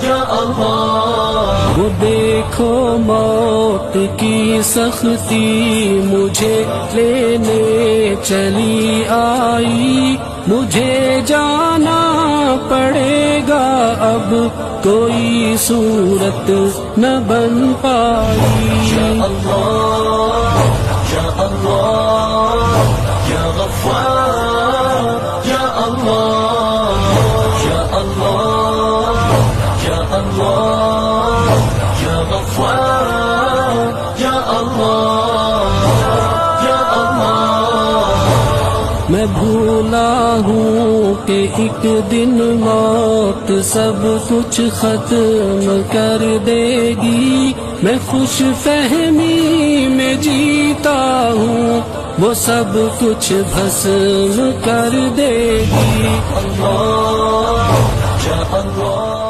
یا اللہ، وہ دیکھو موت کی سختی مجھے لینے چلی آئی، مجھے جانا پڑے گا اب کوئی صورت نہ بن پائی۔ یا اللہ یا اللہ یا غفار یا اللہ یا اللہ یا اللہ یا غفار یا اللہ یا اللہ۔ میں بھولا ہوں کہ ایک دن موت سب کچھ ختم کر دے گی، میں خوش فہمی میں جیتا ہوں، وہ سب کچھ بھسم کر دے گی۔ اللہ یا اللہ۔